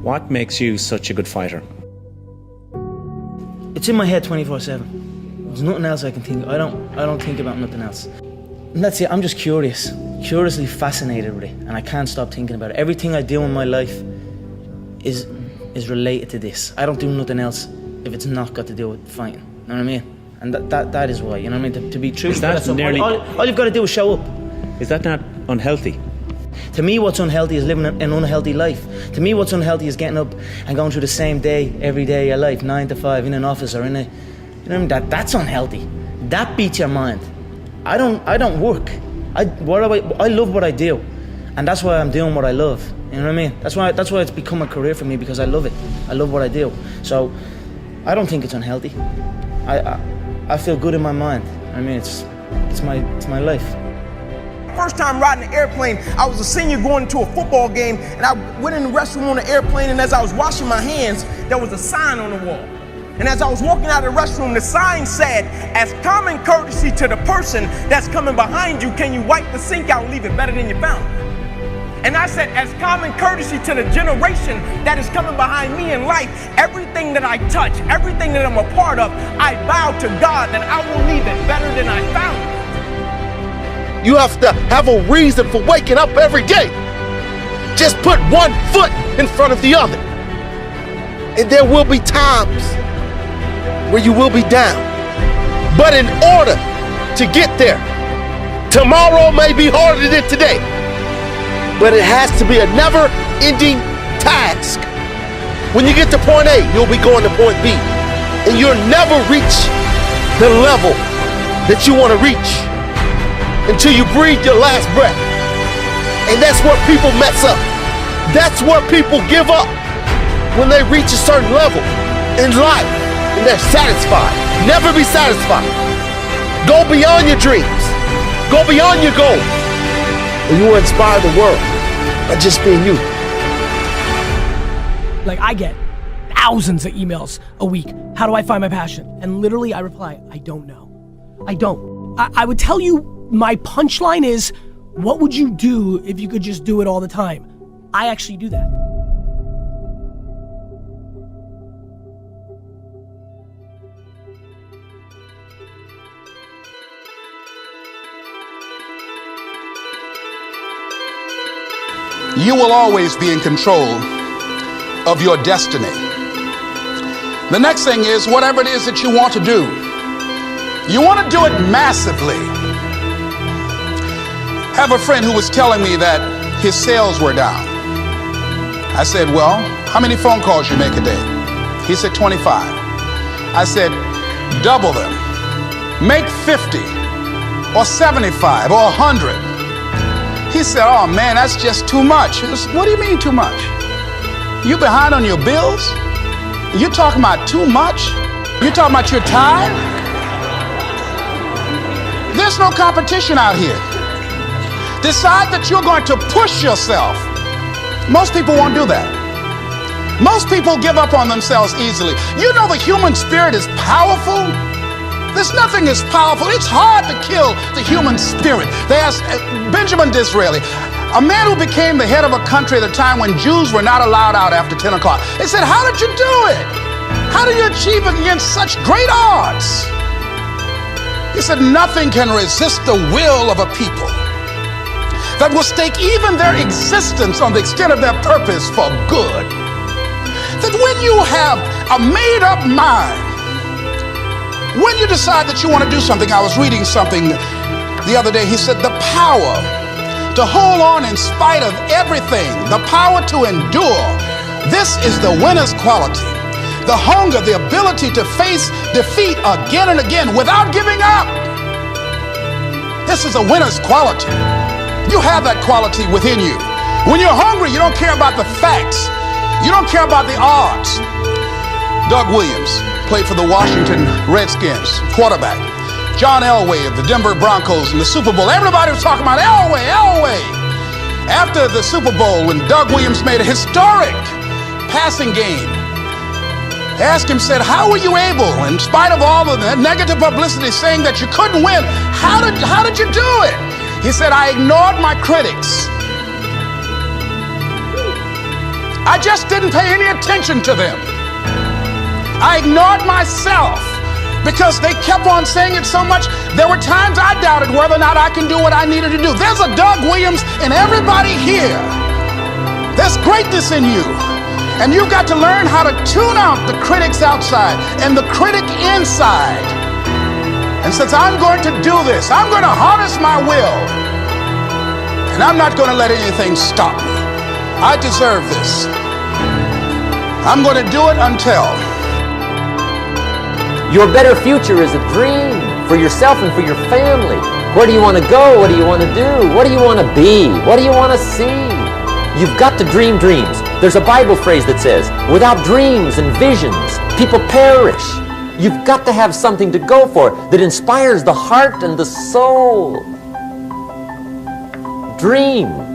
What makes you such a good fighter? It's in my head 24/7. There's nothing else I can think. I don't think about nothing else. And that's it. I'm just curious, curiously fascinated with it, and I can't stop thinking about it. Everything I do in my life is related to this. I don't do nothing else if it's not got to do with fighting. You know what I mean? And that is why. You know what I mean? To be true. Is that nearly? All you've got to do is show up. Is that not unhealthy? To me, what's unhealthy is living an unhealthy life. To me, what's unhealthy is getting up and going through the same day every day of your life, 9 to 5, in an office or in a, you know what I mean? That's unhealthy. That beats your mind. I don't work. I love what I do, and that's why I'm doing what I love. You know what I mean? That's why it's become a career for me, because I love it. I love what I do. So I don't think it's unhealthy. I feel good in my mind. I mean, it's my life. First time riding an airplane, I was a senior going to a football game, and I went in the restroom on the airplane, and as I was washing my hands, there was a sign on the wall. And as I was walking out of the restroom, the sign said, "As common courtesy to the person that's coming behind you, can you wipe the sink out and leave it better than you found it?" And I said, as common courtesy to the generation that is coming behind me in life, everything that I touch, everything that I'm a part of, I vow to God that I will leave it better than I found it. You have to have a reason for waking up every day. Just put one foot in front of the other. And there will be times where you will be down. But in order to get there, tomorrow may be harder than today. But it has to be a never-ending task. When you get to point A, you'll be going to point B. And you'll never reach the level that you want to reach until you breathe your last breath. And that's where people mess up. That's where people give up, when they reach a certain level in life and they're satisfied. Never be satisfied. Go beyond your dreams. Go beyond your goals. And you will inspire the world by just being you. Like, I get thousands of emails a week. How do I find my passion? And literally I reply, I don't know. I don't. I would tell you, my punchline is, what would you do if you could just do it all the time? I actually do that. You will always be in control of your destiny. The next thing is, whatever it is that you want to do, you want to do it massively. I have a friend who was telling me that his sales were down. I said, well, how many phone calls you make a day? He said 25. I said, double them. Make 50 or 75 or 100. He said, oh man, that's just too much. I said, what do you mean too much? You behind on your bills? You talking about too much? You talking about you're tired? There's no competition out here. Decide that you're going to push yourself. Most people won't do that. Most people give up on themselves easily. You know the human spirit is powerful. There's nothing as powerful. It's hard to kill the human spirit. They asked Benjamin Disraeli, a man who became the head of a country at a time when Jews were not allowed out after 10 o'clock. They said, how did you do it? How did you achieve it against such great odds? He said, nothing can resist the will of a people that will stake even their existence on the extent of their purpose for good. That when you have a made-up mind, when you decide that you want to do something, I was reading something the other day, he said the power to hold on in spite of everything, the power to endure, this is the winner's quality. The hunger, the ability to face defeat again and again without giving up. This is a winner's quality. You have that quality within you. When you're hungry, you don't care about the facts. You don't care about the odds. Doug Williams played for the Washington Redskins, quarterback. John Elway of the Denver Broncos in the Super Bowl. Everybody was talking about Elway, Elway. After the Super Bowl, when Doug Williams made a historic passing game, they asked him, said, how were you able, in spite of all of the negative publicity saying that you couldn't win, how did you do it? He said, I ignored my critics. I just didn't pay any attention to them. I ignored myself because they kept on saying it so much. There were times I doubted whether or not I can do what I needed to do. There's a Doug Williams in everybody here. There's greatness in you. And you've got to learn how to tune out the critics outside and the critic inside. And since I'm going to do this, I'm going to harness my will. And I'm not going to let anything stop me. I deserve this. I'm going to do it until. Your better future is a dream for yourself and for your family. Where do you want to go? What do you want to do? What do you want to be? What do you want to see? You've got to dream dreams. There's a Bible phrase that says, without dreams and visions, people perish. You've got to have something to go for that inspires the heart and the soul. Dreams.